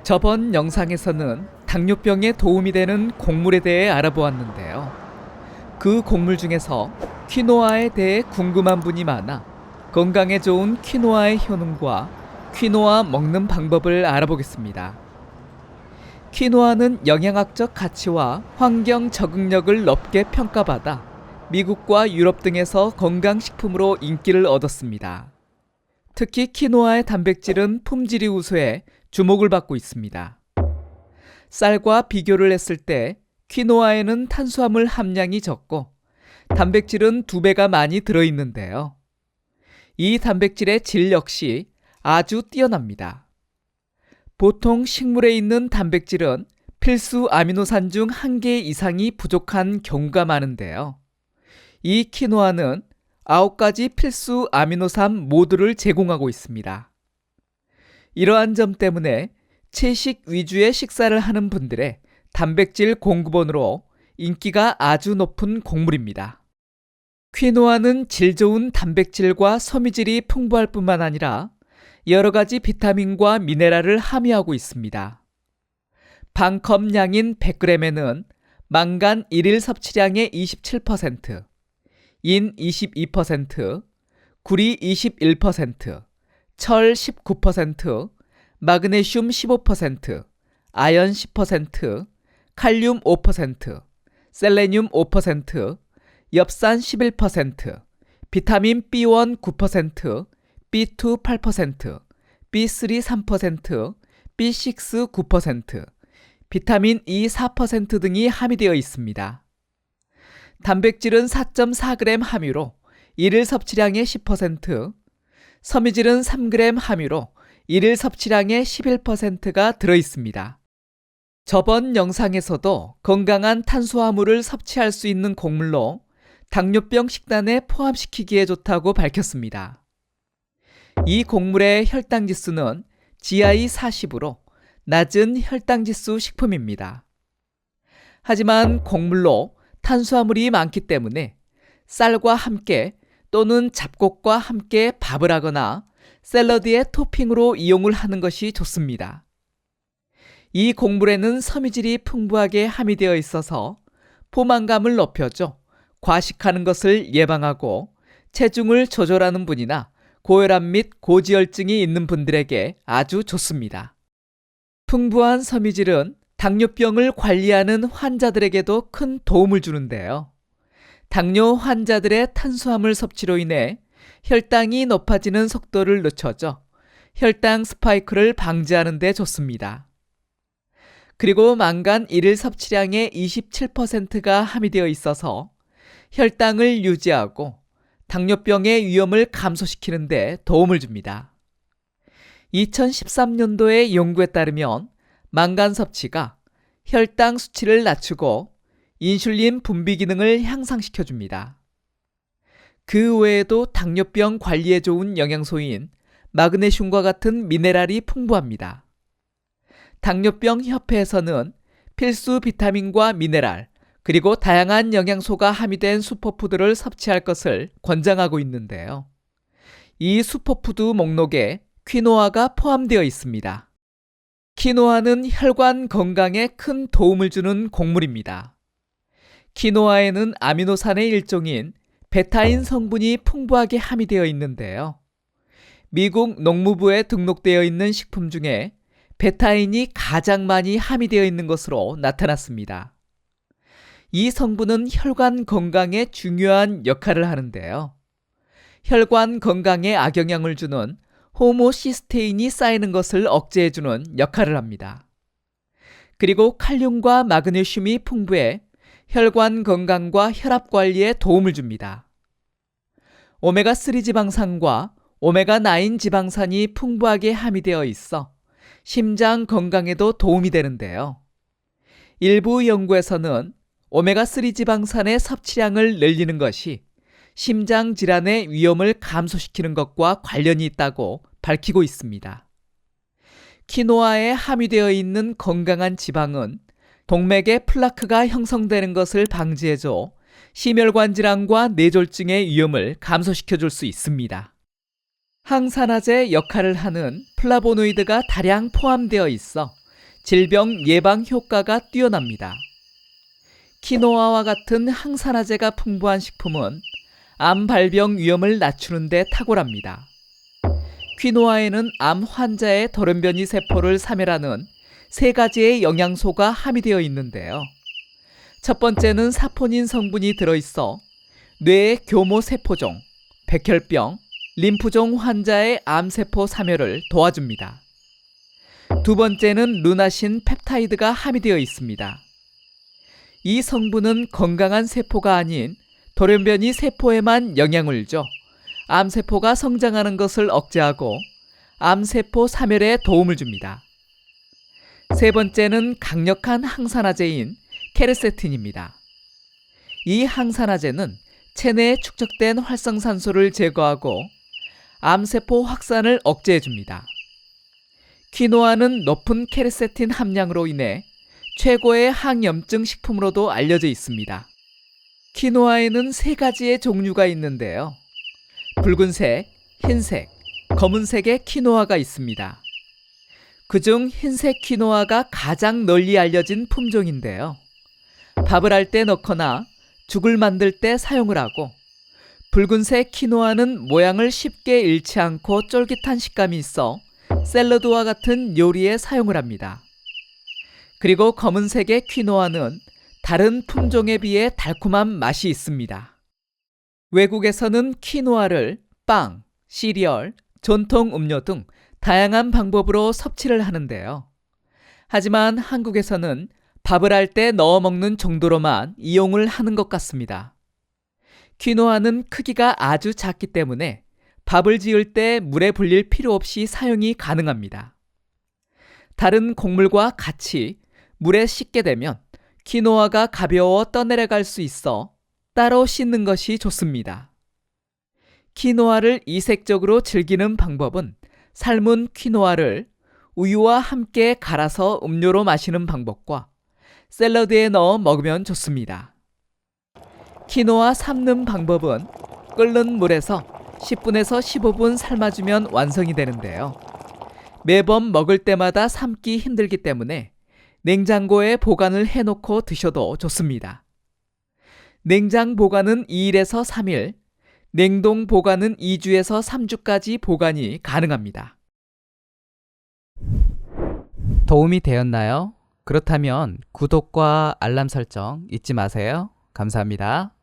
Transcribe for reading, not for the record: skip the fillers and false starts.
저번 영상에서는 당뇨병에 도움이 되는 곡물에 대해 알아보았는데요. 그 곡물 중에서 퀴노아에 대해 궁금한 분이 많아 건강에 좋은 퀴노아의 효능과 퀴노아 먹는 방법을 알아보겠습니다. 퀴노아는 영양학적 가치와 환경 적응력을 높게 평가받아 미국과 유럽 등에서 건강식품으로 인기를 얻었습니다. 특히 퀴노아의 단백질은 품질이 우수해 주목을 받고 있습니다. 쌀과 비교를 했을 때 퀴노아에는 탄수화물 함량이 적고 단백질은 2배가 많이 들어있는데요. 이 단백질의 질 역시 아주 뛰어납니다. 보통 식물에 있는 단백질은 필수 아미노산 중 1개 이상이 부족한 경우가 많은데요. 이 퀴노아는 9가지 필수 아미노산 모두를 제공하고 있습니다. 이러한 점 때문에 채식 위주의 식사를 하는 분들의 단백질 공급원으로 인기가 아주 높은 곡물입니다. 퀴노아는 질 좋은 단백질과 섬유질이 풍부할 뿐만 아니라 여러 가지 비타민과 미네랄을 함유하고 있습니다. 반컵량인 100g에는 망간 1일 섭취량의 27%, 인 22%, 구리 21%, 철 19%, 마그네슘 15%, 아연 10%, 칼륨 5%, 셀레늄 5%, 엽산 11%, 비타민 B1 9%, B2 8%, B3 3%, B6 9%, 비타민 E 4% 등이 함유되어 있습니다. 단백질은 4.4g 함유로 1일 섭취량의 10%, 섬유질은 3g 함유로 1일 섭취량의 11%가 들어있습니다. 저번 영상에서도 건강한 탄수화물을 섭취할 수 있는 곡물로 당뇨병 식단에 포함시키기에 좋다고 밝혔습니다. 이 곡물의 혈당 지수는 GI 40으로 낮은 혈당 지수 식품입니다. 하지만 곡물로 탄수화물이 많기 때문에 쌀과 함께 또는 잡곡과 함께 밥을 하거나 샐러드의 토핑으로 이용을 하는 것이 좋습니다. 이 곡물에는 섬유질이 풍부하게 함유되어 있어서 포만감을 높여줘 과식하는 것을 예방하고 체중을 조절하는 분이나 고혈압 및 고지혈증이 있는 분들에게 아주 좋습니다. 풍부한 섬유질은 당뇨병을 관리하는 환자들에게도 큰 도움을 주는데요. 당뇨 환자들의 탄수화물 섭취로 인해 혈당이 높아지는 속도를 늦춰줘 혈당 스파이크를 방지하는 데 좋습니다. 그리고 망간 1일 섭취량의 27%가 함유되어 있어서 혈당을 유지하고 당뇨병의 위험을 감소시키는 데 도움을 줍니다. 2013년도의 연구에 따르면 망간 섭취가 혈당 수치를 낮추고 인슐린 분비 기능을 향상시켜줍니다. 그 외에도 당뇨병 관리에 좋은 영양소인 마그네슘과 같은 미네랄이 풍부합니다. 당뇨병 협회에서는 필수 비타민과 미네랄, 그리고 다양한 영양소가 함유된 슈퍼푸드를 섭취할 것을 권장하고 있는데요. 이 슈퍼푸드 목록에 퀴노아가 포함되어 있습니다. 퀴노아는 혈관 건강에 큰 도움을 주는 곡물입니다. 퀴노아에는 아미노산의 일종인 베타인 성분이 풍부하게 함유되어 있는데요. 미국 농무부에 등록되어 있는 식품 중에 베타인이 가장 많이 함유되어 있는 것으로 나타났습니다. 이 성분은 혈관 건강에 중요한 역할을 하는데요. 혈관 건강에 악영향을 주는 호모시스테인이 쌓이는 것을 억제해주는 역할을 합니다. 그리고 칼륨과 마그네슘이 풍부해 혈관 건강과 혈압 관리에 도움을 줍니다. 오메가3 지방산과 오메가9 지방산이 풍부하게 함유되어 있어 심장 건강에도 도움이 되는데요. 일부 연구에서는 오메가3 지방산의 섭취량을 늘리는 것이 심장 질환의 위험을 감소시키는 것과 관련이 있다고 밝히고 있습니다. 퀴노아에 함유되어 있는 건강한 지방은 동맥의 플라크가 형성되는 것을 방지해줘 심혈관 질환과 뇌졸중의 위험을 감소시켜줄 수 있습니다. 항산화제 역할을 하는 플라보노이드가 다량 포함되어 있어 질병 예방 효과가 뛰어납니다. 키노아와 같은 항산화제가 풍부한 식품은 암 발병 위험을 낮추는 데 탁월합니다. 퀴노아에는 암 환자의 돌연변이 세포를 사멸하는 3가지의 영양소가 함유되어 있는데요. 첫 번째는 사포닌 성분이 들어있어 뇌의 교모 세포종, 백혈병, 림프종 환자의 암세포 사멸을 도와줍니다. 두 번째는 루나신 펩타이드가 함유되어 있습니다. 이 성분은 건강한 세포가 아닌 돌연변이 세포에만 영향을 줘 암세포가 성장하는 것을 억제하고 암세포 사멸에 도움을 줍니다. 세 번째는 강력한 항산화제인 케르세틴입니다. 이 항산화제는 체내에 축적된 활성산소를 제거하고 암세포 확산을 억제해줍니다. 퀴노아는 높은 케르세틴 함량으로 인해 최고의 항염증 식품으로도 알려져 있습니다. 퀴노아에는 3가지의 종류가 있는데요. 붉은색, 흰색, 검은색의 퀴노아가 있습니다. 그중 흰색 퀴노아가 가장 널리 알려진 품종인데요. 밥을 할 때 넣거나 죽을 만들 때 사용을 하고, 붉은색 퀴노아는 모양을 쉽게 잃지 않고 쫄깃한 식감이 있어 샐러드와 같은 요리에 사용을 합니다. 그리고 검은색의 퀴노아는 다른 품종에 비해 달콤한 맛이 있습니다. 외국에서는 퀴노아를 빵, 시리얼, 전통 음료 등 다양한 방법으로 섭취를 하는데요. 하지만 한국에서는 밥을 할 때 넣어 먹는 정도로만 이용을 하는 것 같습니다. 퀴노아는 크기가 아주 작기 때문에 밥을 지을 때 물에 불릴 필요 없이 사용이 가능합니다. 다른 곡물과 같이 물에 씻게 되면 퀴노아가 가벼워 떠내려갈 수 있어 따로 씻는 것이 좋습니다. 퀴노아를 이색적으로 즐기는 방법은 삶은 퀴노아를 우유와 함께 갈아서 음료로 마시는 방법과 샐러드에 넣어 먹으면 좋습니다. 퀴노아 삶는 방법은 끓는 물에서 10분에서 15분 삶아주면 완성이 되는데요. 매번 먹을 때마다 삶기 힘들기 때문에 냉장고에 보관을 해놓고 드셔도 좋습니다. 냉장 보관은 2일에서 3일, 냉동 보관은 2주에서 3주까지 보관이 가능합니다. 도움이 되었나요? 그렇다면 구독과 알람 설정 잊지 마세요. 감사합니다.